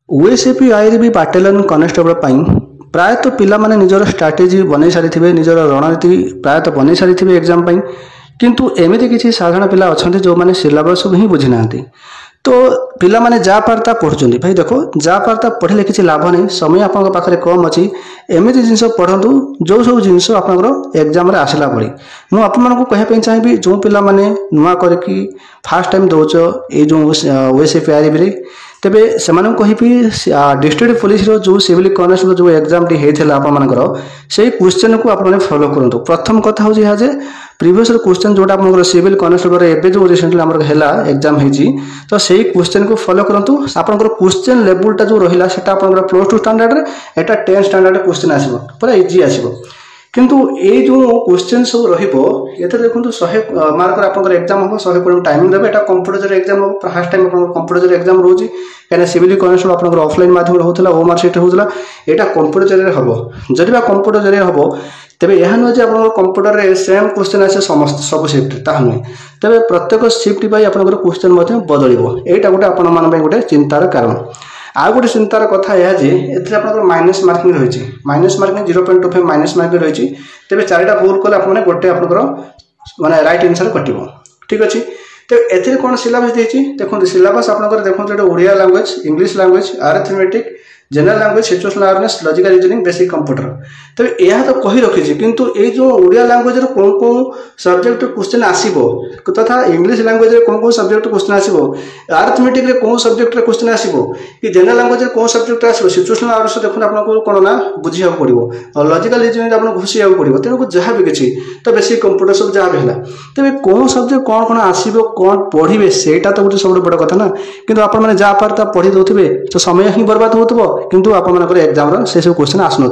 OSAP IRB battalion constable प्रायतः पिला माने निजर स्ट्राटेजी बनै सारी निजर रणनीति प्रायतः बनै सारी एग्जाम किंतु एमती किसी साधारण पिला अच्छा जो मैंने सिलेबस ही बुझी ना तो पिला माने जा पारता पढ़ुं भाई देख जा पारता पढ़ले किसी लाभ नहीं समय आपन पाखे कम अच्छी एमती जिनस पढ़ु जो सब जिनस आप एग्जाम आसला भली मुझे कहवाई चाहिए जो पिला माने नुआ करके फास्ट टाइम दौच ये जो ओएसएपी आईआरबी तेबे से कहि डिस्ट्रिक्ट पुलिस जो सिविल कनेस्टेबल जो एग्जाम टी होता आपर से क्वेश्चन को आप फॉलो करूँ। प्रथम कथा हूँ यहाँ जे प्रीवियस क्वेश्चन जोटा आप सिविल कनेस्टेबल एवं जो रिसेंटली है एग्जाम होती तो सही क्वेश्चन को फॉलो करूँ। आपंकर क्वेश्चन लेवलटा जो रहा है +2 स्टैंडर्ड एटा 10 स्टैंडर्ड क्वेश्चन आसो पूरा इजी आसो किंतु ये जो क्वेश्चन सब रही देखो 100 मार्क आप एग्जाम हम 100 टाइमिंग देवे एटा कंप्यूटर एग्जाम हम फास्ट टाइम कंप्यूटर एग्जाम रोचे कहीं सिविल कनेस्टेबल आप ऑफलाइन माध्यम होता ओमार सीट होता यहाँ कंप्यूटर हम जदि कंप्यूटर हम तेरे यह नुहे कि आप कंप्यूटर सेम क्वेश्चन आसे समस्त सब शिफ्ट ता नुहे तेरे प्रत्येक शिफ्ट आप क्वेश्चन बदल यहाँ गोटे आपण गोटे चिंतार कारण। आउ गोटे चिंतार कथा यह जे माइनस मार्किंग रही माइनस मार्किंग 0.25 माइनस मार्किंग रही तेरे 4टा भूल कले आप गोटे आप माने राइट आंसर कटिबो ठीक अच्छे। तो एथिरे कौन सिलेबस देछि देखो सिलेबस आप देखो Odia language English language arithmetic general language situational awareness logical reasoning basic computer तो यह तो कही रखी किंतु ये जो ओडिया लैंग्वेज कौन कौन सब्जेक्ट क्वेश्चन आसीबो तथा इंग्लिश लैंग्वेज कौन कौन सब्जेक्ट क्वेश्चन आसीबो अरिथमेटिक कौन सब्जेक्ट क्वेश्चन आसीबो कि जनरल लैंग्वेज कौन सब्जेक्ट आसीबो सिचुएशनल अवेयरनेस देखो आपको कौन ना बुझिया पड़ो और लॉजिकल रीजनिंग आपको घुषिया पड़ो तेणु जहाँ भी किसी तो बेसिक कंप्यूटर सब जहाँ भी है तेज कौन सब्जेक्ट कौन कौन आसो कौन पढ़े सेटा तो गोटे सब बड़ कथा ना किंतु आप जा पारता पढ़ी दौथे तो समय ही बर्बाद हो किंतु आप एग्जाम से सब क्वेश्चन आसन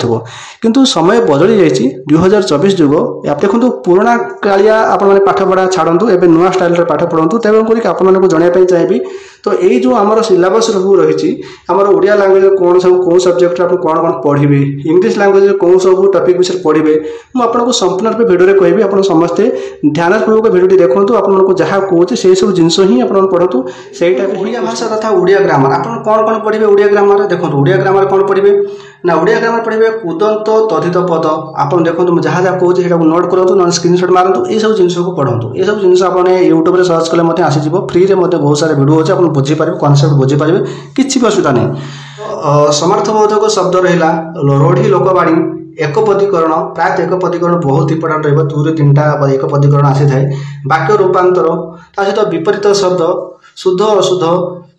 किंतु समय बदली जाइए 2024 जुग आप देखो पुराणा कालिया आप पाठ पढ़ा छाड़ू एवं नुआ स्टाइल पाठ पढ़ू तेनाली आपको जनवाई चाहिए तो यही जो आम सिलेबस रही आमर ओडिया लैंग्वेज कौन सब कौन सब्जेक्ट आप कौन कौन पढ़े इंग्लिश लैंग्वेज कौन सब टॉपिक विषय पढ़े मुझे संपूर्ण रूप भिडियो कहि आप समस्ते ध्यानपूर्वक भिडियो देखो आपको जहाँ कहे से सब जिनस ही आप पढ़ू से ओडिया भाषा तथा ओडिया ग्रामर आप कौन कौन पढ़े ओडिया ग्रामर देखो ओडिया ग्रामर कौन पढ़े ना ओडिया ग्रामर पढ़े कुदंत तथित पद आप देखो जहाँ जहाँ कहे नोट करूँ ना स्क्रीनशॉट मारतु ये सब जिन को पढ़ू ये सब जिन आप यूट्यूब सर्च कले आसीज फ्री में बहुत सारे भिडियो अच्छे आप बुझीपारे कनसेप्ट बुझीपारे किसी भी असुविधा नहीं। समर्थबोधक शब्द रहा रूढ़ी लोकवाणी एकपदीकरण प्रायतः एकपदीकरण बहुत इंपोर्टाट रहा 2-3टा एकपदीकरण आसी थाए वाक्य रूपांतर ता सहित विपरीत शब्द शुद्ध अशुद्ध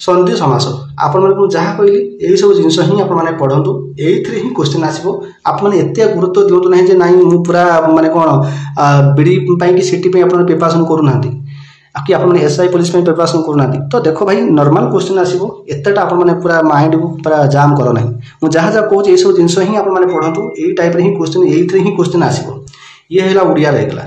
संधि समास आपको जहाँ कहली यही सब जिनस ही आप पढ़ु ये ही क्वेश्चन आसो आप गुरुत्व दिंतु ना ना मु पूरा माने कौन बीडी कि सीटी आप प्रिपरेशन करूना कि आप एसआई पुलिस प्रिपरेशन करूना तो देखो भाई नॉर्मल क्वेश्चन आसो एतटा आप पूरा माइंड को पूरा जाम कर ना मुझे जहाँ जहाँ कहे ये सब जिनस ही आप पढ़ु यही टाइप ही क्वेश्चन यही ही क्वेश्चन आसो ये है ओडिया रहीगला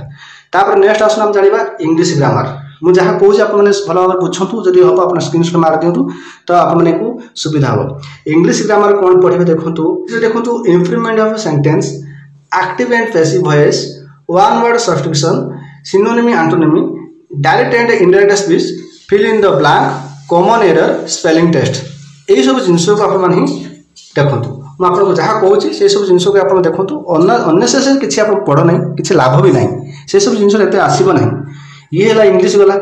नेक्स्ट आसन आम जाना इंग्लिश ग्रामर मुझे जहाँ कहे आप भल भाव बुझु जब हम आप स्क्रीनशॉट मार दिंतु तो आपको सुविधा हम। इंग्लिश ग्रामर कौन पढ़े देखो improvement of sentence active and passive voice one word substitution synonymy antonymy direct and indirect speech fill in the blank common error spelling test यही सब जिन को आप देखु मुझे जहाँ कहे से सब जिन को आप देखो अननेसेसरी किसी आप पढ़ ना कि लाभ भी ना से सब जिन आसब ना ये है इंग्लिश गला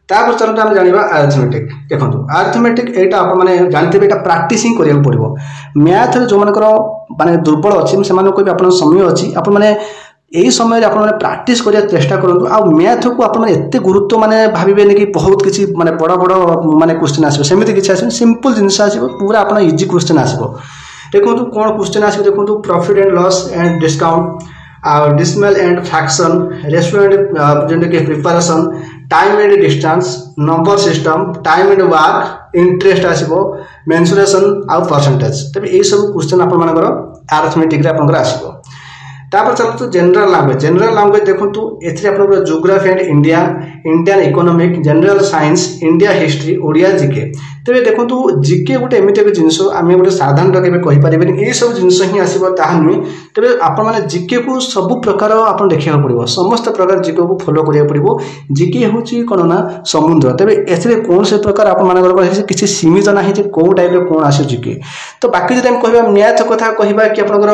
तापर चलते आम जाना अरिथमेटिक देखो अरिथमेटिक यहाँ आप जानते हैं प्राक्टिस ही करा पड़ो मैथ जो मानकर दुर्बल अच्छी से आप समय अच्छी आप यही समय आप प्राक्टिस करिया चेष्टा करूँ आ मैथ को आप एत गुरुत्व माने भावे कि बहुत किसी माने बड़ बड़ माने क्वेश्चन आसो सेमती किसी आस सिंपल जिनस आसो पूरा आप इजी क्वेश्चन आसो देखो कौन क्वेश्चन आसो देखो profit and loss and discount decimal and fraction restaurant जैसे preparation time and distance number system time and work interest आसो मेंसुरेशन आउ परसेंटेज तबे ये सब क्वेश्चन आप अरिथमेटिक आसो। तापर चलते जनरल लैंग्वेज देखो ये आप geography and India Indian economic general science India history Odia GK तेरे देखो जिके गोटे एमती एक जिनस आम गोटे साधारण केवे कहीपर ये सब जिनस ही आसो ताहा नुहे तेरे आपने जिके को सब प्रकार आप देखा पड़ो समस्त प्रकार जिके को फॉलो करा पड़ो जिके हूँ कौन ना समुद्र तेरे ए कौन से प्रकार आप किसी सीमित ना कौ टाइप कौन आस जिके तो बाकी जब आम कह मैथ कथा कह कि आपंकर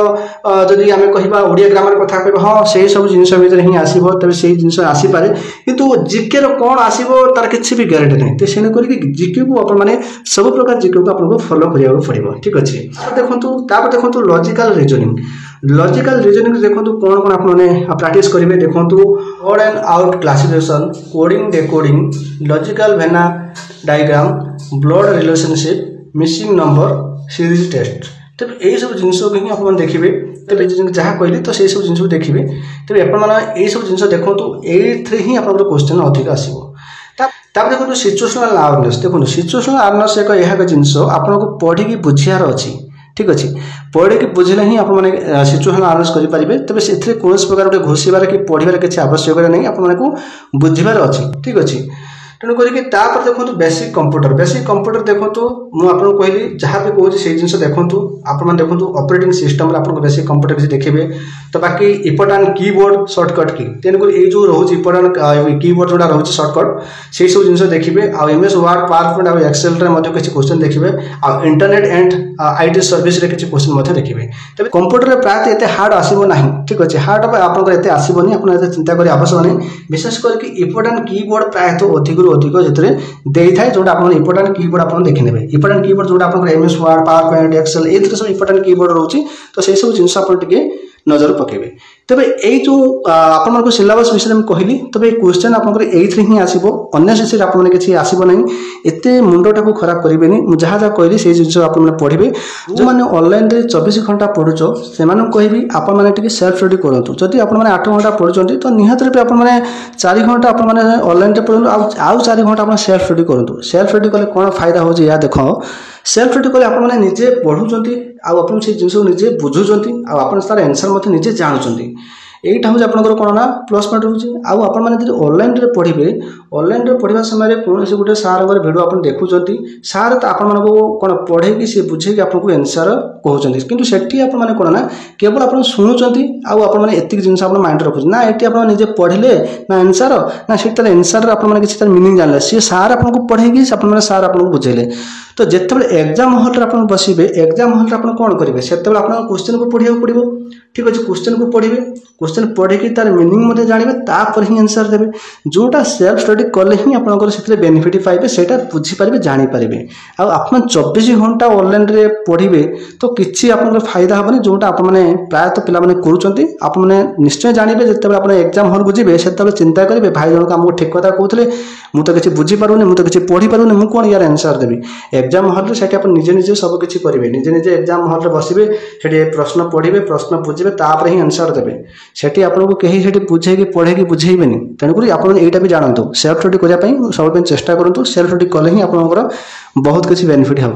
जदि आम कह ओडिया ग्रामर कथा कह हाँ से सब जिनस भितर ही आसो तेरे से जिन आसीपे कितु जिके कौन आसो तार किसी भी ग्यारंटी नहीं तो सेणुक जिके को आप सब प्रकार जिके को आपको फॉलो करा पड़ो ठीक अच्छे देखो लॉजिकल रीजनिंग देखो कौन कौन आपने प्रैक्टिस करेंगे देखो odd and out classification coding decoding logical Venn diagram blood relationship missing number series test तब यही सब जिन को ही आप देखिए तेरे जहाँ कहली तो से सब जिन देखिए तेज आप सब जिन देखो ये ही आप क्वेश्चन अधिक आसो देखो सिचुएशनल अवेयरनेस देखो सिचुएशनल अवेयरनेस एक जिनस आपको पढ़ी बुझार अच्छी ठीक अच्छे पढ़ी बुझे ही आपने सिचुएशनल अवेयरनेस करेंगे तेज से कौन प्रकार गोटे घोषार कि पढ़ार किसी आवश्यकता नहीं आपको बुझार अच्छी ठीक अच्छे तेणुक देखो बेसिक कंप्यूटर देखो मुझे कहली जहाँ भी कहूँ से जिन देखो आप देखो ऑपरेटिंग सिस्टम आपको बेसिक कंप्यूटर किसी देखिए तो बाकी इंपोर्टाट कीबोर्ड शॉर्टकट की तेणुक ये जो रोचे इंपोर्टाट कीबोर्ड जोड़ा रोचे शॉर्टकट से सब जिन देखिए आ एमएस वर्ड पावरपॉइंट आ एक्सेल किसी क्वेश्चन देखिए आ इंटरनेट एंड आईटी सर्विस किसी क्वेश्चन देखिए तब कंप्यूटर प्रायतः एत हार्ड आसो ना ठीक अच्छे हार्ड आपत आसबनी आप चिंता कर आवश्यक नहीं विशेष करके इंपोर्टाट कीबोर्ड प्रायतः अधिक अधिक जो जोटा आप इंपोर्टाट कीबोर्ड आप देखने इंपोर्टाट कीबोर्ड जोटा आप एमएस वर्ड पावरपॉइंट एक्सेल ये सब इंपोर्टाट कीबोर्ड रोचे तो से सब जिन आप नजर पकेबे तबे यही जो आपन सिलेबस विषय में कहली तबे क्वेश्चन आप ही आसो अन्य शिशु आपने किसी आसो ना एत मुंडटा को खराब करेंगे जहाँ जहाँ कहली से जिन आप पढ़े जो मैंने ऑनलाइन 24 घंटा पढ़ुच से कहबी आपने सेल्फ स्टडी करूँ जदि आप 8 घंटा पढ़ुं तो निहत भी आपने 4 घंटा ऑनलाइन पढ़ु आउ 4 घंटा आप सेल्फ स्टडी करूँ सेल्फ स्टडी कले कौन फायदा हो देख सेल्फ स्टडी कले आपने निजे पढ़ुंट आप से जिन निजे बुझुंट आप तार एनसर निजे जानते यहीटा हूँ आपंकर कौन ना प्लस पॉइंट रोचे आपने ऑनलाइन पढ़े ऑनलाइन पढ़ा समय कौन से गोटे सार भिडियो आप देखुं सार तो आपण कौन पढ़े सी बुझे आपको एनसर कहते कि सेठी आपने कौन ना केवल आप शुणुंट आपने एतिक जिन माइंड रखुच ना ये आप निजे पढ़ले ना एनसर ना से तार एनसर आपने किसी मिनिंग जानले सी सार आपको पढ़े सार आपको बुझेले तो जिते एग्जाम हल आप बसबे एग्जाम हल आप कौन करेंगे से आप क्वेश्चन को पढ़ा पड़ो ठीक अच्छे क्वेश्चन को पढ़े क्वेश्चन पढ़े तार मिनिंग जानवे तापर ही आंसर देवे जोटा सेल्फ स्टडी कले ही आपंकर बेनिफिट पाइबे से बुझीपारे जानीपारे आप 24 घंटा ऑनलाइन रे पढ़े तो किसी आप फायदा हेनी जोटा आपने प्रायतः पिला आपने निश्चय जानवे जिते आप एग्जाम हल बुझे से चिंता करेंगे भाई जनक आमको ठीक कथा कहते मुझे किसी बुझीपारूनी मुझे किसी पढ़ी पारूनी मुझे कौन यार आंसर देवी एग्जाम हल से निजे निजे सब किसी करेंगे निजे निजे एग्जाम हल बसबे से प्रश्न पढ़े प्रश्न बुझे तापर ही आंसर देवे सेठी आपको कहीं बुझे पढ़े बुझेबेनि तेणुक आप यहाँ भी जानतु सेल्फ स्टडी करने सब चेष्टा करूँ सेल्फ स्टडी कले ही आप बहुत किसी बेनिफिट हो।